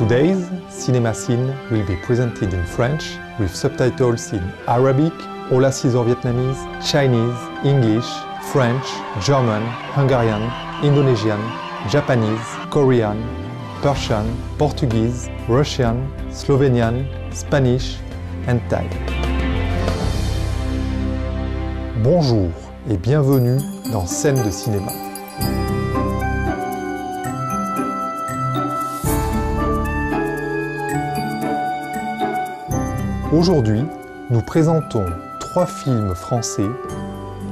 Today's cinema scene will be presented in French with subtitles in Arabic, All Scissor Vietnamese, Chinese, English, French, German, Hungarian, Indonesian, Japanese, Korean, Persian, Portuguese, Russian, Slovenian, Spanish and Thai. Bonjour et bienvenue dans Scène de cinéma. Aujourd'hui, nous présentons 3 films français,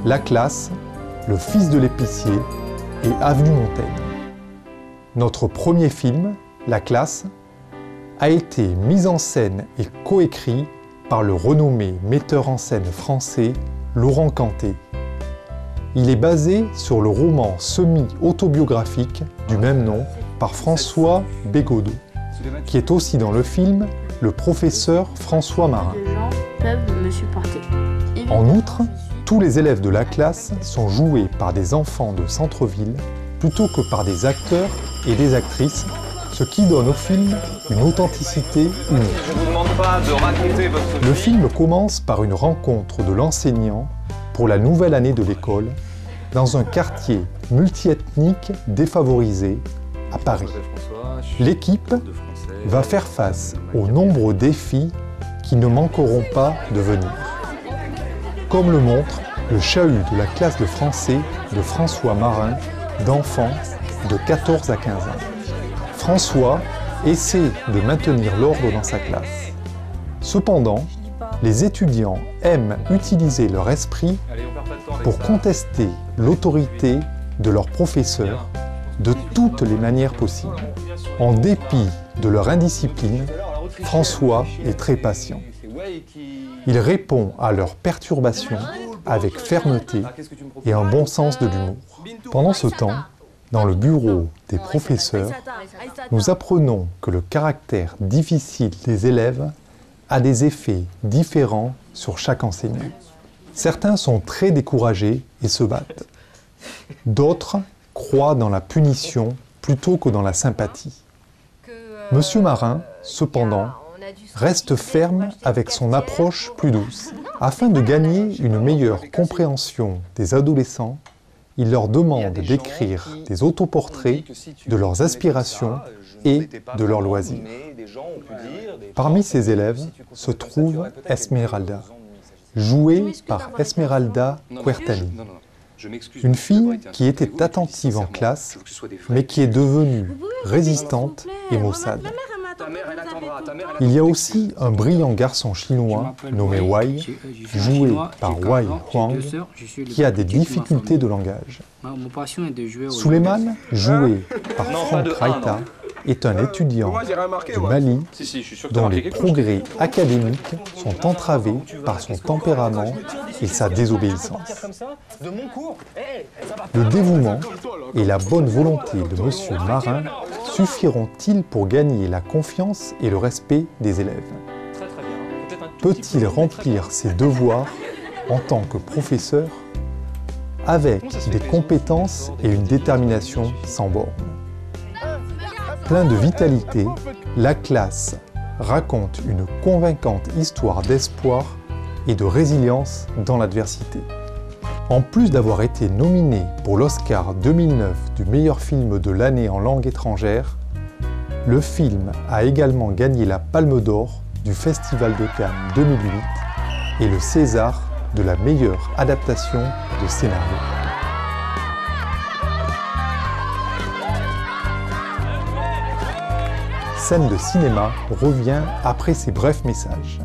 La Classe, Le Fils de l'épicier et Avenue Montaigne. Notre premier film, La Classe, a été mis en scène et coécrit par le renommé metteur en scène français Laurent Canté. Il est basé sur le roman semi-autobiographique du même nom par François Bégodeau, qui est aussi dans le film le professeur François Marin. Les gens peuvent me supporter. En outre, tous les élèves de la classe sont joués par des enfants de centre-ville plutôt que par des acteurs et des actrices, ce qui donne au film une authenticité unique. Je vous demande pas de raconter votre vie. Le film commence par une rencontre de l'enseignant pour la nouvelle année de l'école dans un quartier multiethnique défavorisé à Paris. L'équipe va faire face aux nombreux défis qui ne manqueront pas de venir. Comme le montre le chahut de la classe de français de François Marin, d'enfants de 14 à 15 ans. François essaie de maintenir l'ordre dans sa classe. Cependant, les étudiants aiment utiliser leur esprit pour contester l'autorité de leur professeur de toutes les manières possibles. En dépit de leur indiscipline, François est très patient. Il répond à leurs perturbations avec fermeté et un bon sens de l'humour. Pendant ce temps, dans le bureau des professeurs, nous apprenons que le caractère difficile des élèves a des effets différents sur chaque enseignant. Certains sont très découragés et se battent. D'autres croient dans la punition plutôt que dans la sympathie. Monsieur Marin, cependant, reste ferme avec son approche plus douce. Afin de gagner une meilleure compréhension des adolescents, il leur demande d'écrire des autoportraits de leurs aspirations et de leurs loisirs. Parmi ces élèves se trouve Esmeralda, jouée par Esmeralda Quertani. Une fille qui était attentive en classe, mais qui est devenue résistante et maussade. Il y a aussi un brillant garçon chinois nommé Wei, joué par Wei Huang, qui a des difficultés de langage. Suleiman, joué par Franck Raïta, est un étudiant du Mali dont les progrès académiques sont entravés par son tempérament et sa désobéissance. Le dévouement et la bonne volonté de Monsieur Marin suffiront-ils pour gagner la confiance et le respect des élèves? Peut-il remplir ses devoirs en tant que professeur avec des compétences et une détermination sans bornes? Plein de vitalité, La Classe raconte une convaincante histoire d'espoir et de résilience dans l'adversité. En plus d'avoir été nominé pour l'Oscar 2009 du meilleur film de l'année en langue étrangère, le film a également gagné la Palme d'Or du Festival de Cannes 2008 et le César de la meilleure adaptation de scénario. Scène de cinéma revient après ces brefs messages.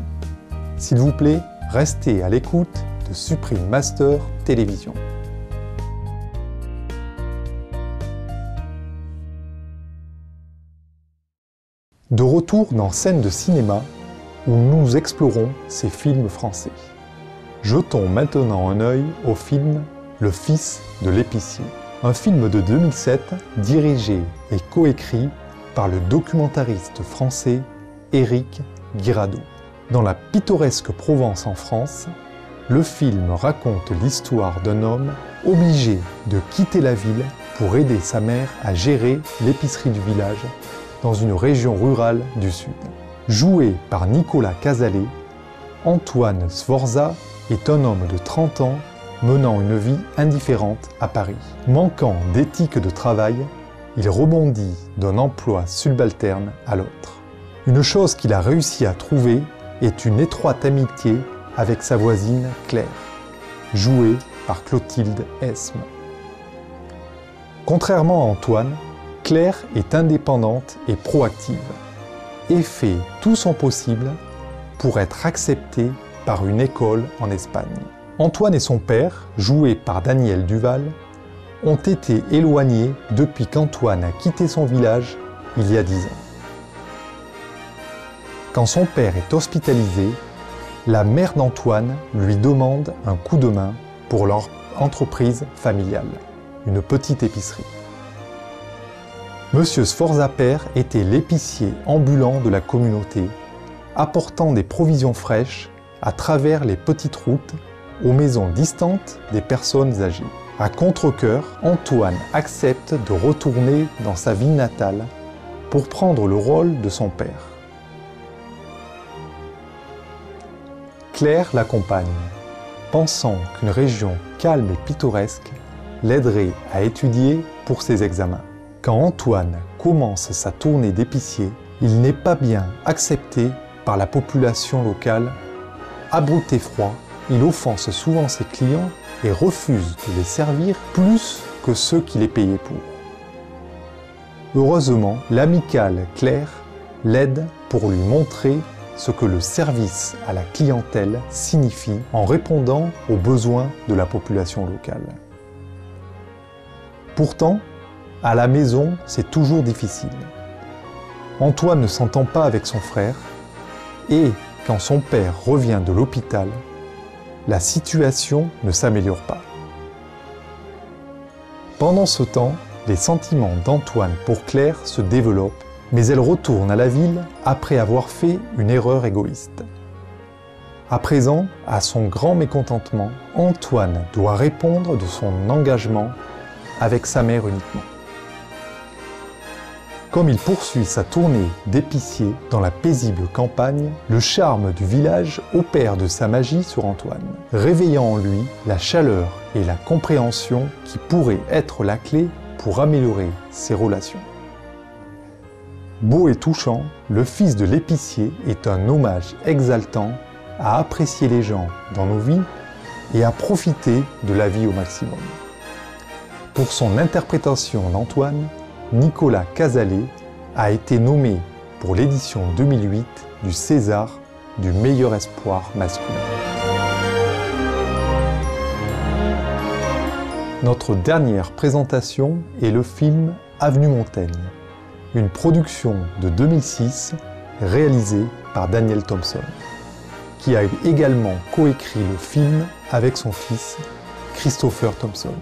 S'il vous plaît, restez à l'écoute de Supreme Master Télévision. De retour dans Scène de cinéma, où nous explorons ces films français. Jetons maintenant un œil au film Le Fils de l'épicier, un film de 2007 dirigé et coécrit par le documentariste français Éric Guirado. Dans la pittoresque Provence en France, le film raconte l'histoire d'un homme obligé de quitter la ville pour aider sa mère à gérer l'épicerie du village dans une région rurale du Sud. Joué par Nicolas Cazalet, Antoine Sforza est un homme de 30 ans menant une vie indifférente à Paris. Manquant d'éthique de travail, il rebondit d'un emploi subalterne à l'autre. Une chose qu'il a réussi à trouver est une étroite amitié avec sa voisine Claire, jouée par Clotilde Esme. Contrairement à Antoine, Claire est indépendante et proactive et fait tout son possible pour être acceptée par une école en Espagne. Antoine et son père, joués par Daniel Duval, ont été éloignés depuis qu'Antoine a quitté son village il y a 10 ans. Quand son père est hospitalisé, la mère d'Antoine lui demande un coup de main pour leur entreprise familiale, une petite épicerie. Monsieur Sforza père était l'épicier ambulant de la communauté, apportant des provisions fraîches à travers les petites routes aux maisons distantes des personnes âgées. À contre-cœur, Antoine accepte de retourner dans sa ville natale pour prendre le rôle de son père. Claire l'accompagne, pensant qu'une région calme et pittoresque l'aiderait à étudier pour ses examens. Quand Antoine commence sa tournée d'épicier, il n'est pas bien accepté par la population locale. Abrupt et froid, il offense souvent ses clients et refuse de les servir plus que ceux qui les payaient pour. Heureusement, l'amicale Claire l'aide pour lui montrer ce que le service à la clientèle signifie en répondant aux besoins de la population locale. Pourtant, à la maison, c'est toujours difficile. Antoine ne s'entend pas avec son frère et, quand son père revient de l'hôpital, la situation ne s'améliore pas. Pendant ce temps, les sentiments d'Antoine pour Claire se développent, mais elle retourne à la ville après avoir fait une erreur égoïste. À présent, à son grand mécontentement, Antoine doit répondre de son engagement avec sa mère uniquement. Comme il poursuit sa tournée d'épicier dans la paisible campagne, le charme du village opère de sa magie sur Antoine, réveillant en lui la chaleur et la compréhension qui pourraient être la clé pour améliorer ses relations. Beau et touchant, Le Fils de l'épicier est un hommage exaltant à apprécier les gens dans nos vies et à profiter de la vie au maximum. Pour son interprétation d'Antoine, Nicolas Cazalet a été nommé pour l'édition 2008 du César du meilleur espoir masculin. Notre dernière présentation est le film Avenue Montaigne, une production de 2006 réalisée par Daniel Thompson, qui a également coécrit le film avec son fils Christopher Thompson.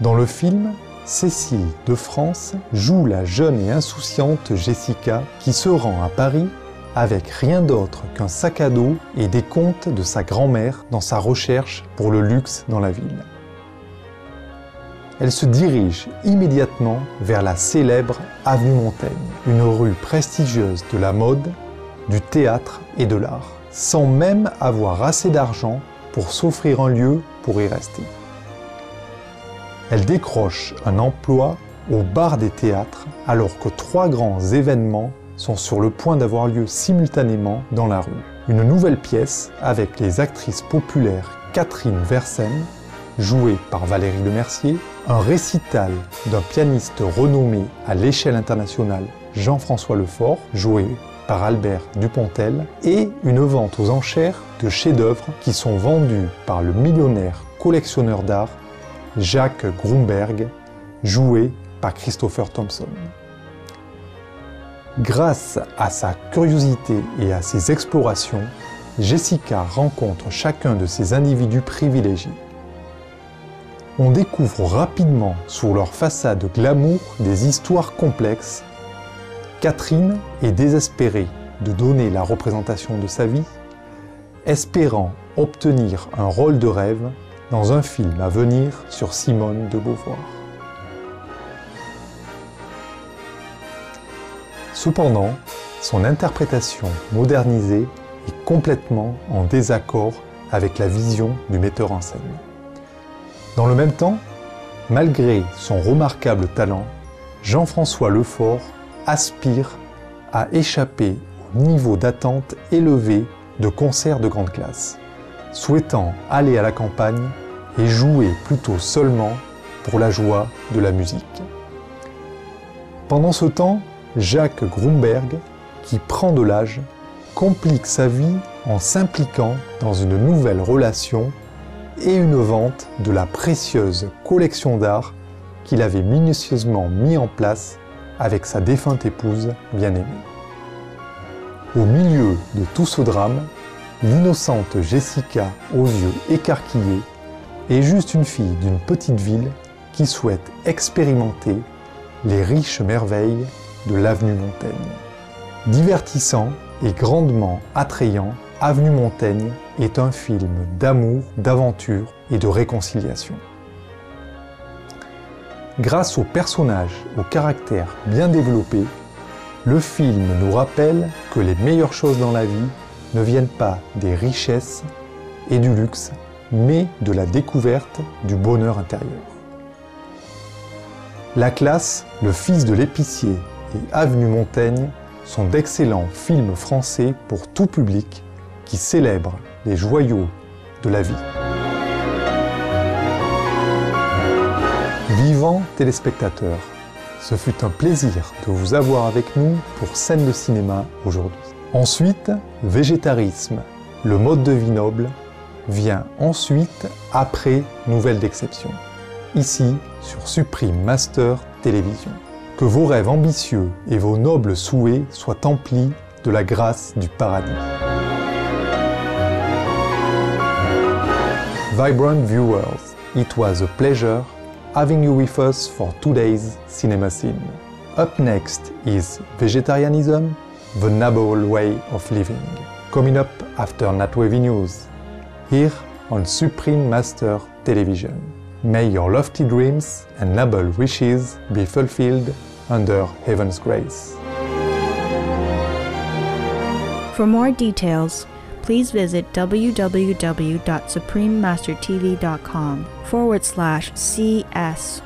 Dans le film, Cécile de France joue la jeune et insouciante Jessica qui se rend à Paris avec rien d'autre qu'un sac à dos et des comptes de sa grand-mère dans sa recherche pour le luxe dans la ville. Elle se dirige immédiatement vers la célèbre Avenue Montaigne, une rue prestigieuse de la mode, du théâtre et de l'art, sans même avoir assez d'argent pour s'offrir un lieu pour y rester. Elle décroche un emploi au bar des théâtres alors que 3 grands événements sont sur le point d'avoir lieu simultanément dans la rue. Une nouvelle pièce avec les actrices populaires Catherine Versen, jouée par Valérie Lemercier, un récital d'un pianiste renommé à l'échelle internationale Jean-François Lefort, joué par Albert Dupontel, et une vente aux enchères de chefs-d'œuvre qui sont vendus par le millionnaire collectionneur d'art Jacques Grumberg, joué par Christopher Thompson. Grâce à sa curiosité et à ses explorations, Jessica rencontre chacun de ces individus privilégiés. On découvre rapidement sous leur façade glamour des histoires complexes. Catherine est désespérée de donner la représentation de sa vie, espérant obtenir un rôle de rêve dans un film à venir sur Simone de Beauvoir. Cependant, son interprétation modernisée est complètement en désaccord avec la vision du metteur en scène. Dans le même temps, malgré son remarquable talent, Jean-François Lefort aspire à échapper au niveau d'attente élevé de concerts de grande classe, souhaitant aller à la campagne et jouer plutôt seulement pour la joie de la musique. Pendant ce temps, Jacques Grumberg, qui prend de l'âge, complique sa vie en s'impliquant dans une nouvelle relation et une vente de la précieuse collection d'art qu'il avait minutieusement mis en place avec sa défunte épouse bien-aimée. Au milieu de tout ce drame, l'innocente Jessica aux yeux écarquillés est juste une fille d'une petite ville qui souhaite expérimenter les riches merveilles de l'avenue Montaigne. Divertissant et grandement attrayant, Avenue Montaigne est un film d'amour, d'aventure et de réconciliation. Grâce aux personnages au caractère bien développé, le film nous rappelle que les meilleures choses dans la vie ne viennent pas des richesses et du luxe, mais de la découverte du bonheur intérieur. La classe, Le fils de l'épicier et Avenue Montaigne sont d'excellents films français pour tout public qui célèbrent les joyaux de la vie. Vivants téléspectateurs, ce fut un plaisir de vous avoir avec nous pour Scène de cinéma aujourd'hui. Ensuite, végétarisme, le mode de vie noble, vient ensuite après Nouvelles d'exception, ici sur Supreme Master Télévision. Que vos rêves ambitieux et vos nobles souhaits soient emplis de la grâce du paradis. Vibrant viewers, it was a pleasure having you with us for today's Cinema Scene. Up next is Vegetarianism, the noble way of living. Coming up after Natwavy News, here on Supreme Master Television. May your lofty dreams and noble wishes be fulfilled under heaven's grace. For more details, please visit www.suprememastertv.com/CS